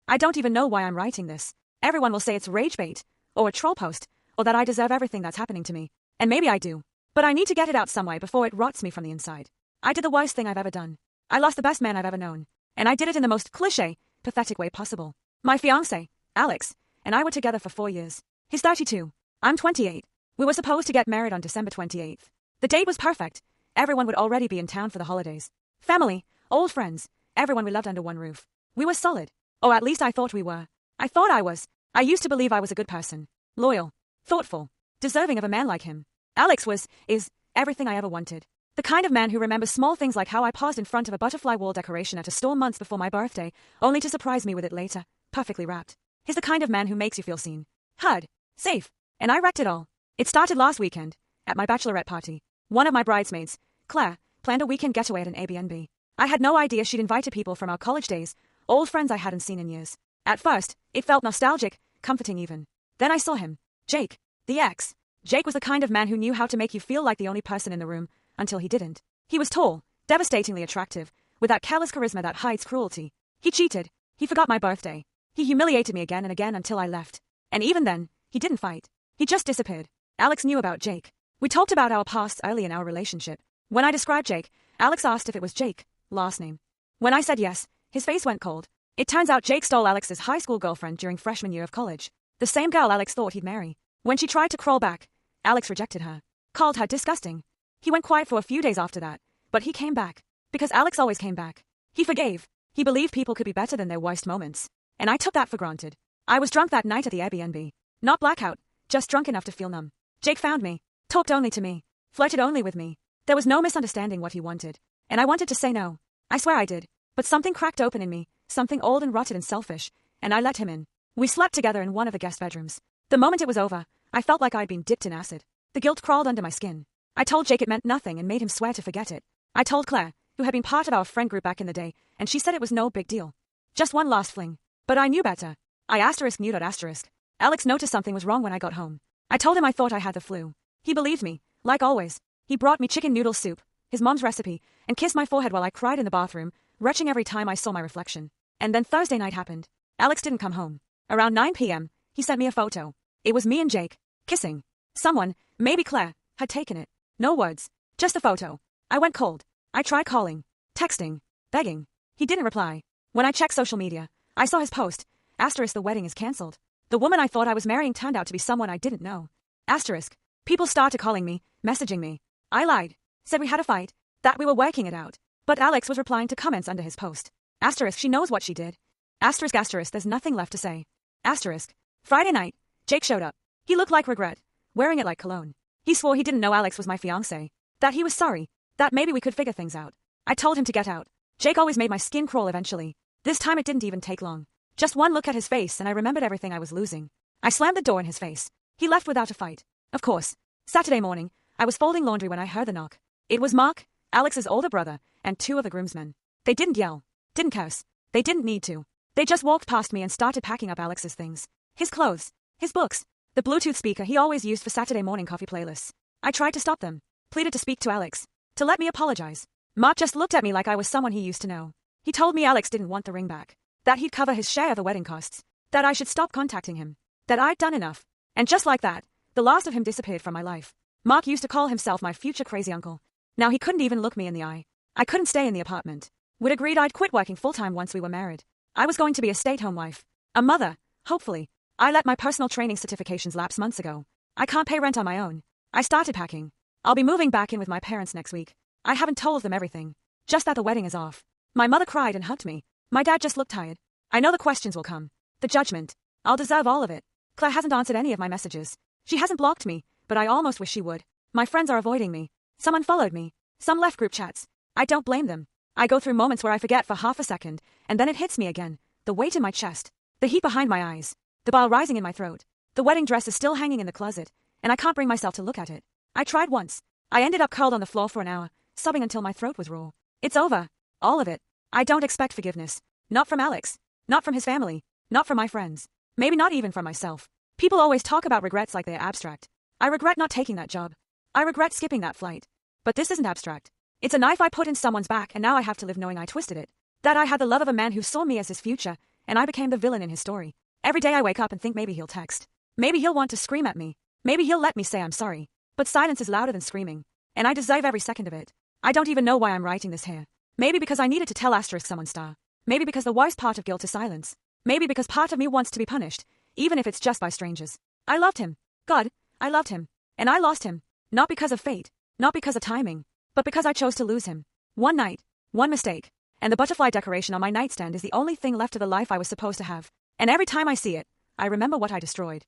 I don't even know why I'm writing this. Everyone will say it's rage bait, or a troll post, or that I deserve everything that's happening to me. And maybe I do. But I need to get it out some way before it rots me from the inside. I did the worst thing I've ever done. I lost the best man I've ever known. And I did it in the most cliché, pathetic way possible. My fiancé, Alex, and I were together for 4 years. He's 32. I'm 28. We were supposed to get married on December 28th. The date was perfect. Everyone would already be in town for the holidays. Family, old friends, everyone we loved under one roof. We were solid. Or at least I thought we were. I thought I was. I used to believe I was a good person. Loyal. Thoughtful. Deserving of a man like him. Alex is, everything I ever wanted. The kind of man who remembers small things like how I paused in front of a butterfly wall decoration at a store months before my birthday, only to surprise me with it later, perfectly wrapped. He's the kind of man who makes you feel seen, heard, safe. And I wrecked it all. It started last weekend, at my bachelorette party. One of my bridesmaids, Claire, planned a weekend getaway at an Airbnb. I had no idea she'd invited people from our college days, old friends I hadn't seen in years. At first, it felt nostalgic, comforting even. Then I saw him. Jake, the ex. Jake was the kind of man who knew how to make you feel like the only person in the room, until he didn't. He was tall, devastatingly attractive, with that callous charisma that hides cruelty. He cheated. He forgot my birthday. He humiliated me again and again until I left. And even then, he didn't fight. He just disappeared. Alex knew about Jake. We talked about our pasts early in our relationship. When I described Jake, Alex asked if it was Jake, last name. When I said yes, his face went cold. It turns out Jake stole Alex's high school girlfriend during freshman year of college. The same girl Alex thought he'd marry. When she tried to crawl back, Alex rejected her. Called her disgusting. He went quiet for a few days after that, but he came back. Because Alex always came back. He forgave. He believed people could be better than their worst moments. And I took that for granted. I was drunk that night at the Airbnb. Not blackout, just drunk enough to feel numb. Jake found me. Talked only to me. Flirted only with me. There was no misunderstanding what he wanted. And I wanted to say no. I swear I did. But something cracked open in me, something old and rotted and selfish, and I let him in. We slept together in one of the guest bedrooms. The moment it was over, I felt like I'd been dipped in acid. The guilt crawled under my skin. I told Jake it meant nothing and made him swear to forget it. I told Claire, who had been part of our friend group back in the day, and she said it was no big deal. Just one last fling. But I knew better. I knew. Alex noticed something was wrong when I got home. I told him I thought I had the flu. He believed me, like always. He brought me chicken noodle soup, his mom's recipe, and kissed my forehead while I cried in the bathroom, retching every time I saw my reflection. And then Thursday night happened. Alex didn't come home. Around 9 p.m., he sent me a photo. It was me and Jake, kissing. Someone, maybe Claire, had taken it. No words, just a photo. I went cold. I tried calling, texting, begging. He didn't reply. When I checked social media, I saw his post, * the wedding is cancelled. The woman I thought I was marrying turned out to be someone I didn't know. * People started calling me, messaging me. I lied, said we had a fight, that we were working it out. But Alex was replying to comments under his post. * She knows what she did. * There's nothing left to say. * Friday night, Jake showed up. He looked like regret, wearing it like cologne. He swore he didn't know Alex was my fiancé, that he was sorry, that maybe we could figure things out. I told him to get out. Jake always made my skin crawl eventually. This time it didn't even take long. Just one look at his face and I remembered everything I was losing. I slammed the door in his face. He left without a fight. Of course. Saturday morning, I was folding laundry when I heard the knock. It was Mark, Alex's older brother, and 2 of the groomsmen. They didn't yell, didn't curse. They didn't need to. They just walked past me and started packing up Alex's things. His clothes, his books, the Bluetooth speaker he always used for Saturday morning coffee playlists. I tried to stop them, pleaded to speak to Alex, to let me apologize. Mark just looked at me like I was someone he used to know. He told me Alex didn't want the ring back, that he'd cover his share of the wedding costs, that I should stop contacting him, that I'd done enough. And just like that, the last of him disappeared from my life. Mark used to call himself my future crazy uncle. Now he couldn't even look me in the eye. I couldn't stay in the apartment. We'd agreed I'd quit working full-time once we were married. I was going to be a stay-at-home wife. A mother, hopefully. I let my personal training certifications lapse months ago. I can't pay rent on my own. I started packing. I'll be moving back in with my parents next week. I haven't told them everything. Just that the wedding is off. My mother cried and hugged me. My dad just looked tired. I know the questions will come. The judgment. I'll deserve all of it. Claire hasn't answered any of my messages. She hasn't blocked me, but I almost wish she would. My friends are avoiding me. Some unfollowed me. Some left group chats. I don't blame them. I go through moments where I forget for half a second, and then it hits me again. The weight in my chest. The heat behind my eyes. The bile rising in my throat. The wedding dress is still hanging in the closet, and I can't bring myself to look at it. I tried once. I ended up curled on the floor for an hour, sobbing until my throat was raw. It's over. All of it. I don't expect forgiveness. Not from Alex. Not from his family. Not from my friends. Maybe not even from myself. People always talk about regrets like they're abstract. I regret not taking that job. I regret skipping that flight. But this isn't abstract. It's a knife I put in someone's back and now I have to live knowing I twisted it. That I had the love of a man who saw me as his future, and I became the villain in his story. Every day I wake up and think maybe he'll text. Maybe he'll want to scream at me. Maybe he'll let me say I'm sorry. But silence is louder than screaming, and I deserve every second of it. I don't even know why I'm writing this here. Maybe because I needed to tell someone star. Maybe because the worst part of guilt is silence. Maybe because part of me wants to be punished, even if it's just by strangers. I loved him. God, I loved him. And I lost him. Not because of fate, not because of timing, but because I chose to lose him. One night, one mistake, and the butterfly decoration on my nightstand is the only thing left of the life I was supposed to have. And every time I see it, I remember what I destroyed.